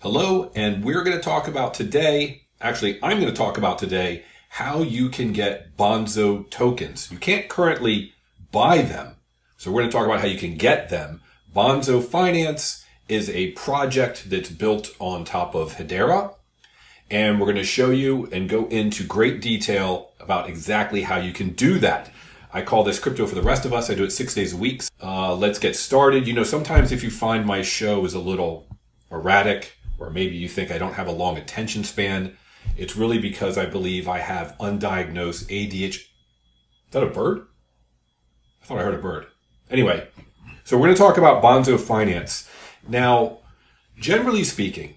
Hello, and we're going to talk about today, actually, I'm going to talk about today how you can get Bonzo tokens. You can't currently buy them, so we're going to talk about how you can get them. Bonzo Finance is a project that's built on top of Hedera, and we're going to show you and go into great detail about exactly how you can do that. I call this crypto for the rest of us. I do it 6 days a week. Let's get started. You know, sometimes if you find my show is a little erratic, or maybe you think I don't have a long attention span, it's really because I believe I have undiagnosed ADHD. Is that a bird? I thought I heard a bird. Anyway, so we're going to talk about Bonzo Finance. Now, generally speaking,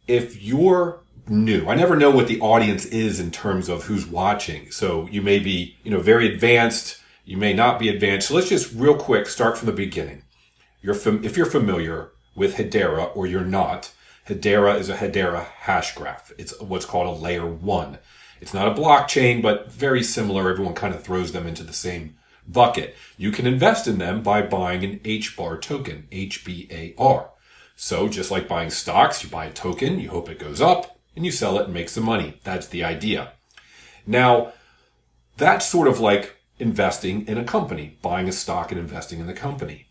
if you're new, I never know what the audience is in terms of who's watching. So you may be, very advanced. You may not be advanced. So let's just real quick start from the beginning. If you're familiar with Hedera or you're not, Hedera is a Hedera hash graph. It's what's called a layer 1. It's not a blockchain, but very similar. Everyone kind of throws them into the same bucket. You can invest in them by buying an HBAR token, HBAR. So just like buying stocks, you buy a token, you hope it goes up, and you sell it and make some money. That's the idea. Now, that's sort of like investing in a company, buying a stock and investing in the company.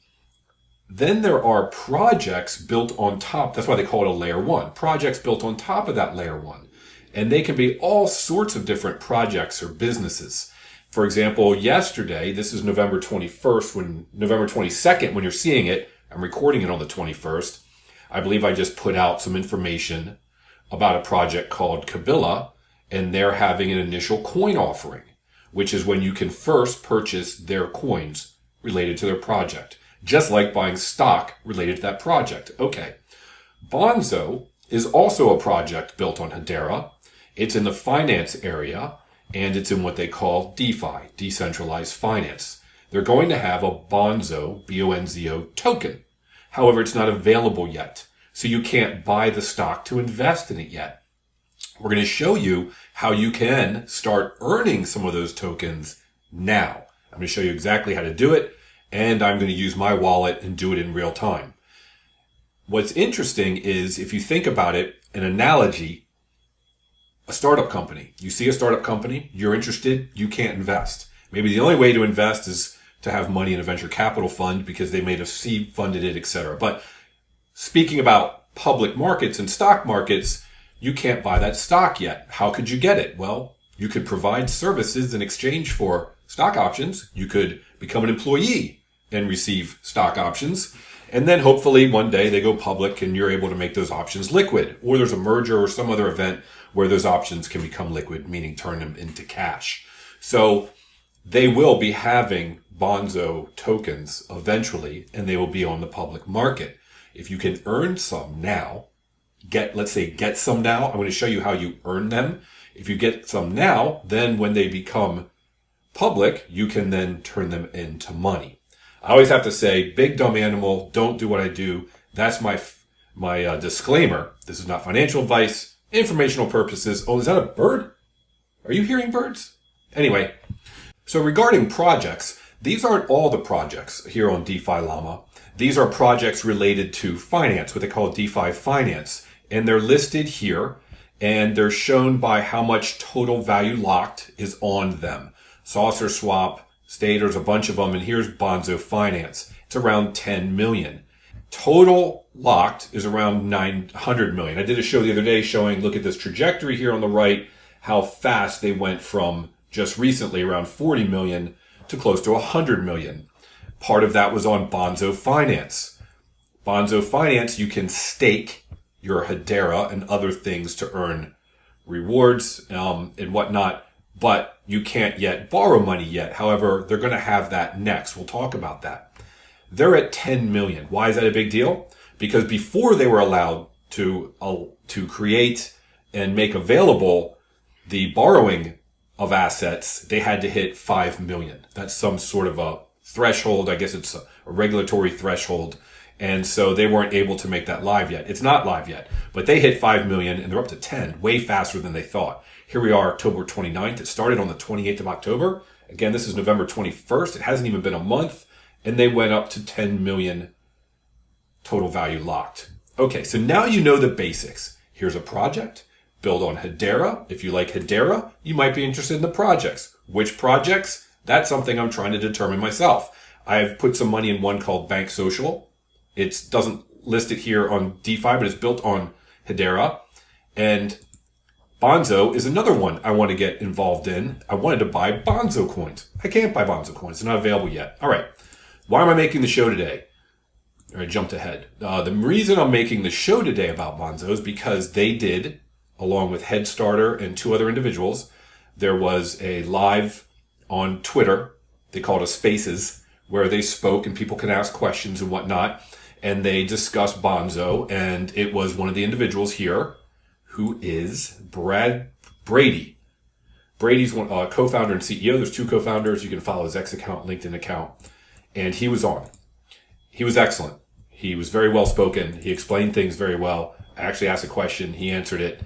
Then there are projects built on top. That's why they call it a layer 1. Projects built on top of that layer 1. And they can be all sorts of different projects or businesses. For example, yesterday, this is November 22nd, when you're seeing it, I'm recording it on the 21st. I believe I just put out some information about a project called Kabila, and they're having an initial coin offering, which is when you can first purchase their coins related to their project. Just like buying stock related to that project. Okay. Bonzo is also a project built on Hedera. It's in the finance area, and it's in what they call DeFi, decentralized finance. They're going to have a Bonzo, B-O-N-Z-O, token. However, it's not available yet, so you can't buy the stock to invest in it yet. We're going to show you how you can start earning some of those tokens now. I'm going to show you exactly how to do it. And I'm going to use my wallet and do it in real time. What's interesting is, if you think about it, an analogy, a startup company. You see a startup company, you're interested, you can't invest. Maybe the only way to invest is to have money in a venture capital fund because they may have seed funded it, etc. But speaking about public markets and stock markets, you can't buy that stock yet. How could you get it? Well, you could provide services in exchange for stock options. You could become an employee and receive stock options. And then hopefully one day they go public and you're able to make those options liquid. Or there's a merger or some other event where those options can become liquid, meaning turn them into cash. So they will be having Bonzo tokens eventually, and they will be on the public market. If you can earn some now, get some now. I'm going to show you how you earn them. If you get some now, then when they become public, you can then turn them into money. I always have to say, big dumb animal, don't do what I do. That's my disclaimer. This is not financial advice, informational purposes. Oh, is that a bird? Are you hearing birds? Anyway, so regarding projects, these aren't all the projects here on DeFi Llama. These are projects related to finance, what they call DeFi finance. And they're listed here, and they're shown by how much total value locked is on them. Saucer Swap, State, there's a bunch of them, and here's Bonzo Finance. It's around 10 million. Total locked is around 900 million. I did a show the other day showing, look at this trajectory here on the right, how fast they went from just recently around 40 million to close to 100 million. Part of that was on Bonzo Finance. Bonzo Finance, you can stake your Hedera and other things to earn rewards and whatnot. But you can't yet borrow money yet. However, they're going to have that next. We'll talk about that. They're at 10 million. Why is that a big deal? Because before they were allowed to create and make available the borrowing of assets, they had to hit 5 million. That's some sort of a threshold. I guess it's a regulatory threshold. And so they weren't able to make that live yet. It's not live yet, but they hit 5 million and they're up to 10, way faster than they thought. Here we are, October 29th. It started on the 28th of October. Again, this is November 21st. It hasn't even been a month, and they went up to 10 million total value locked. Okay, so now you know the basics. Here's a project. Build on Hedera. If you like Hedera, you might be interested in the projects. Which projects? That's something I'm trying to determine myself. I've put some money in one called Bank Social. It doesn't list it here on DeFi, but it's built on Hedera. And Bonzo is another one I want to get involved in. I wanted to buy Bonzo coins. I can't buy Bonzo coins. They're not available yet. All right. Why am I making the show today? I jumped ahead. The reason I'm making the show today about Bonzo is because they did, along with Headstarter and 2 other individuals, there was a live on Twitter. They called it Spaces, where they spoke and people can ask questions and whatnot. And they discussed Bonzo. And it was one of the individuals here who is Brady. Brady's one co-founder and CEO. There's 2 co-founders. You can follow his X account, LinkedIn account. And he was on. He was excellent. He was very well spoken. He explained things very well. I actually asked a question. He answered it.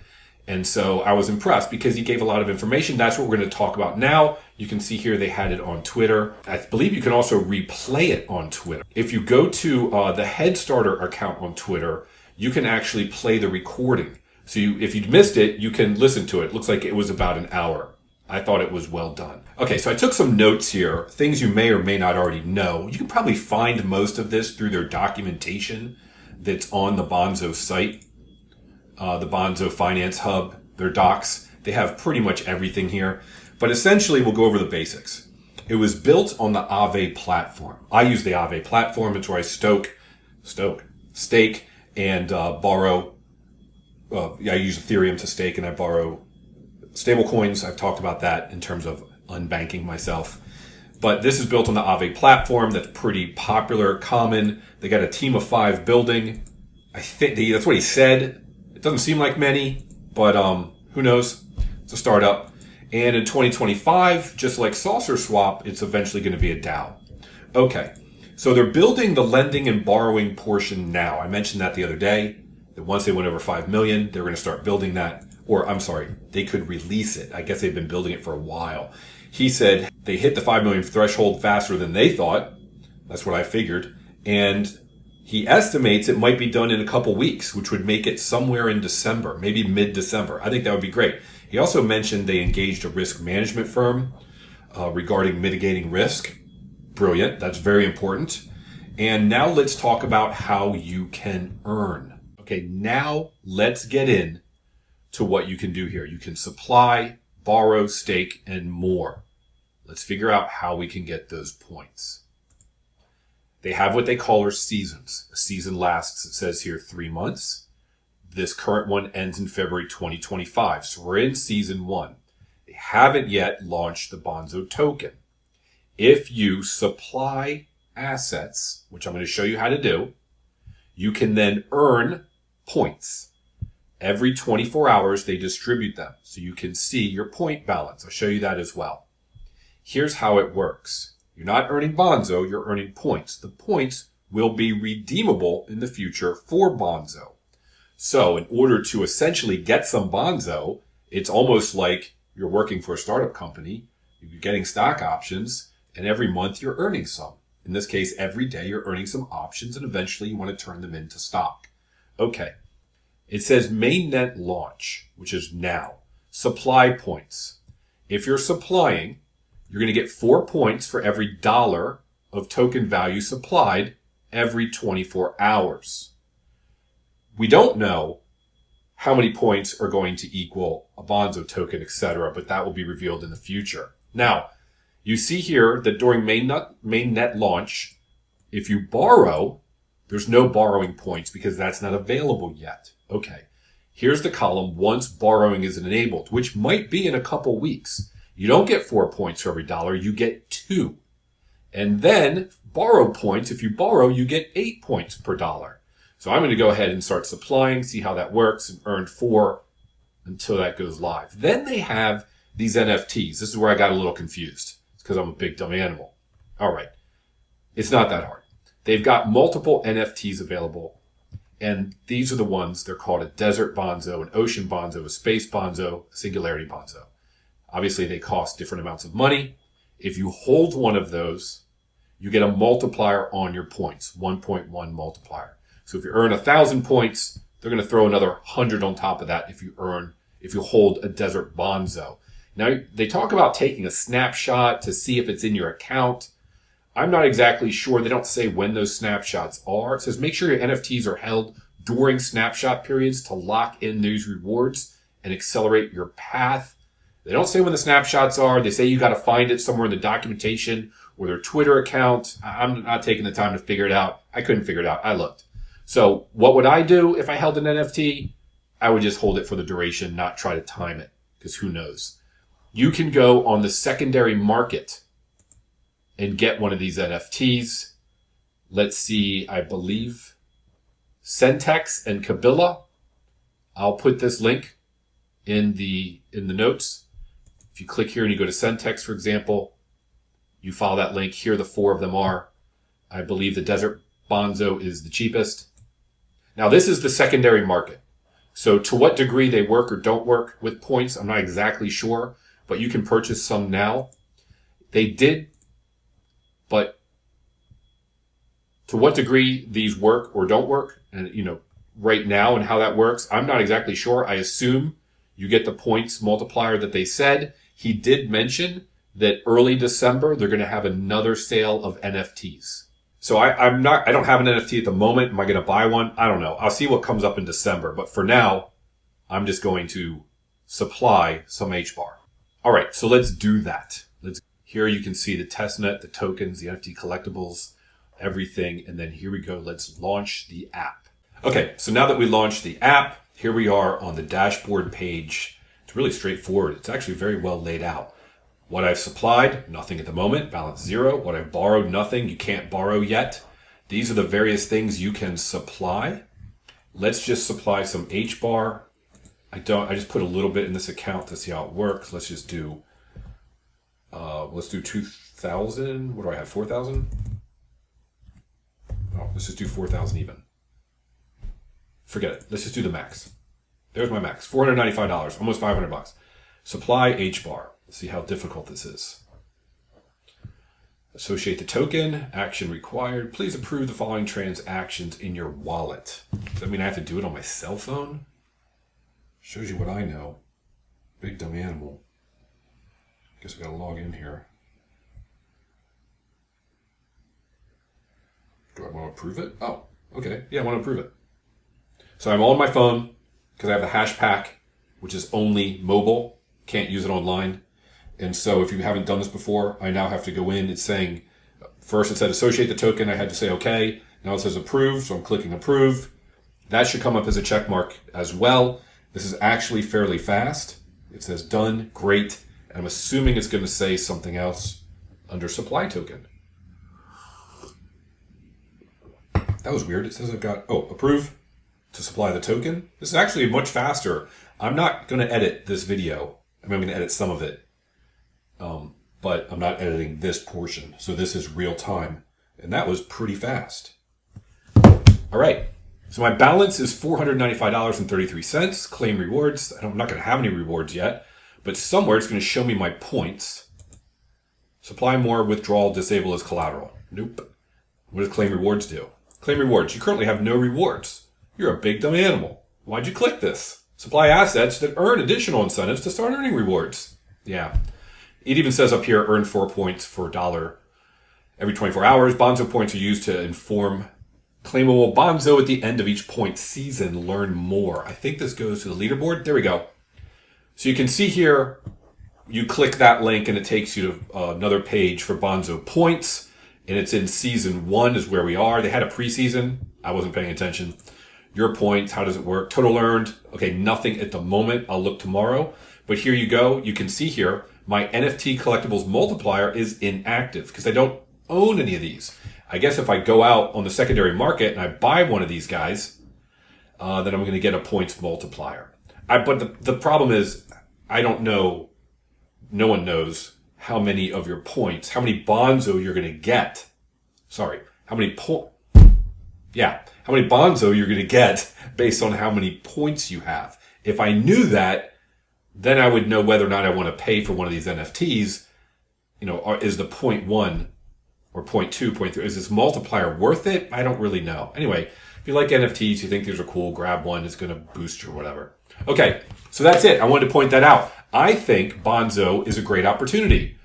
And so I was impressed because he gave a lot of information. That's what we're going to talk about now. You can see here they had it on Twitter. I believe you can also replay it on Twitter. If you go to the Headstarter account on Twitter, you can actually play the recording. So if you'd missed it, you can listen to it. It looks like it was about an hour. I thought it was well done. Okay, so I took some notes here, things you may or may not already know. You can probably find most of this through their documentation that's on the Bonzo site, the Bonzo Finance Hub, their docs. They have pretty much everything here. But essentially, we'll go over the basics. It was built on the Aave platform. I use the Aave platform. It's where I stake, and borrow. I use Ethereum to stake, and I borrow stable coins. I've talked about that in terms of unbanking myself. But this is built on the Aave platform. That's pretty popular, common. They got a team of 5 building. I think that's what he said. It doesn't seem like many, but who knows? It's a startup. And in 2025, just like Saucer Swap, it's eventually going to be a DAO. Okay, so they're building the lending and borrowing portion now. I mentioned that the other day, that once they went over 5 million, they're going to start building that. Or, I'm sorry, they could release it. I guess they've been building it for a while. He said they hit the 5 million threshold faster than they thought. That's what I figured. And he estimates it might be done in a couple weeks, which would make it somewhere in December, maybe mid-December. I think that would be great. He also mentioned they engaged a risk management firm regarding mitigating risk. Brilliant. That's very important. And now let's talk about how you can earn. Okay, now let's get in to what you can do here. You can supply, borrow, stake, and more. Let's figure out how we can get those points. They have what they call their seasons. A season lasts, it says here, 3 months. This current one ends in February 2025. So we're in season 1. They haven't yet launched the Bonzo token. If you supply assets, which I'm going to show you how to do, you can then earn points. Every 24 hours, they distribute them. So you can see your point balance. I'll show you that as well. Here's how it works. You're not earning Bonzo, you're earning points. The points will be redeemable in the future for Bonzo. So in order to essentially get some Bonzo, it's almost like you're working for a startup company, you're getting stock options, and every month you're earning some. In this case, every day you're earning some options, and eventually you want to turn them into stock. Okay. It says mainnet launch, which is now. Supply points. If you're supplying, you're going to get 4 points for every $1 of token value supplied every 24 hours. We don't know how many points are going to equal a Bonzo token, etc., but that will be revealed in the future. Now, you see here that during mainnet launch, if you borrow, there's no borrowing points because that's not available yet. Okay, here's the column once borrowing is enabled, which might be in a couple weeks. You don't get 4 points for every $1, you get 2. And then borrow points, if you borrow, you get 8 points per $1. So I'm going to go ahead and start supplying, see how that works, and earn 4 until that goes live. Then they have these NFTs. This is where I got a little confused. It's because I'm a big dumb animal. All right, it's not that hard. They've got multiple NFTs available. And these are the ones, they're called a desert bonzo, an ocean bonzo, a space bonzo, a singularity bonzo. Obviously, they cost different amounts of money. If you hold one of those, you get a multiplier on your points, 1.1 multiplier. So if you earn 1,000 points, they're going to throw another 100 on top of that if you hold a Desert Bonzo. Now, they talk about taking a snapshot to see if it's in your account. I'm not exactly sure. They don't say when those snapshots are. It says make sure your NFTs are held during snapshot periods to lock in these rewards and accelerate your path. They don't say when the snapshots are. They say you got to find it somewhere in the documentation or their Twitter account. I'm not taking the time to figure it out. I couldn't figure it out. I looked. So what would I do if I held an NFT? I would just hold it for the duration, not try to time it, because who knows. You can go on the secondary market and get one of these NFTs. Let's see, I believe Centex and Kabila. I'll put this link in the notes. If you click here and you go to Centex, for example, you follow that link. Here the 4 of them are. I believe the Desert Bonzo is the cheapest. Now this is the secondary market. So to what degree they work or don't work with points, I'm not exactly sure, but you can purchase some now. They did, but to what degree these work or don't work, and right now and how that works, I'm not exactly sure. I assume you get the points multiplier that they said. He did mention that early December, they're going to have another sale of NFTs. So I don't have an NFT at the moment. Am I going to buy one? I don't know. I'll see what comes up in December. But for now, I'm just going to supply some HBAR. All right, so let's do that. Here you can see the testnet, the tokens, the NFT collectibles, everything. And then here we go. Let's launch the app. Okay, so now that we launched the app, here we are on the dashboard page. It's really straightforward. It's actually very well laid out. What I've supplied, nothing at the moment, balance 0. What I've borrowed, nothing. You can't borrow yet. These are the various things you can supply. Let's just supply some HBAR. I just put a little bit in this account to see how it works. Let's just do, let's do 2,000. What do I have, 4,000? Oh, let's just do 4,000 even. Forget it. Let's just do the max. There's my max, $495, almost $500. Supply HBAR. Let's see how difficult this is. Associate the token, action required. Please approve the following transactions in your wallet. Does that mean I have to do it on my cell phone? Shows you what I know. Big dumb animal. Guess I gotta log in here. Do I want to approve it? Oh, okay. Yeah, I want to approve it. So I'm on my phone because I have the hash pack, which is only mobile. Can't use it online. And so if you haven't done this before, I now have to go in. It's saying, first it said associate the token. I had to say okay. Now it says approve, so I'm clicking approve. That should come up as a check mark as well. This is actually fairly fast. It says done, great. And I'm assuming it's going to say something else under supply token. That was weird. It says I've got, approve to supply the token. This is actually much faster. I'm not going to edit this video. I'm going to edit some of it. But I'm not editing this portion. So this is real time. And that was pretty fast. All right. So my balance is $495.33. Claim rewards. I'm not going to have any rewards yet. But somewhere it's going to show me my points. Supply more, withdrawal, disable as collateral. Nope. What does claim rewards do? Claim rewards. You currently have no rewards. You're a big dumb animal. Why'd you click this? Supply assets that earn additional incentives to start earning rewards. Yeah. It even says up here, earn 4 points for a dollar every 24 hours. Bonzo points are used to inform claimable Bonzo at the end of each point season. Learn more. I think this goes to the leaderboard. There we go. So you can see here, you click that link and it takes you to another page for Bonzo points. And it's in season 1 is where we are. They had a preseason. I wasn't paying attention. Your points, how does it work? Total earned. Okay, nothing at the moment. I'll look tomorrow. But here you go. You can see here, my NFT collectibles multiplier is inactive because I don't own any of these. I guess if I go out on the secondary market and I buy one of these guys, then I'm going to get a points multiplier. But the problem is, I don't know, no one knows how many of your points, how many Bonzo you're going to get. Sorry, how many Bonzo you're going to get based on how many points you have. If I knew that, then I would know whether or not I want to pay for one of these NFTs. Is the 0.1 or 0.2, 0.3, is this multiplier worth it? I don't really know. Anyway, If you like NFTs, you think these are cool, grab one. It's going to boost your whatever. Okay, so that's it. I wanted to point that out. I think Bonzo is a great opportunity.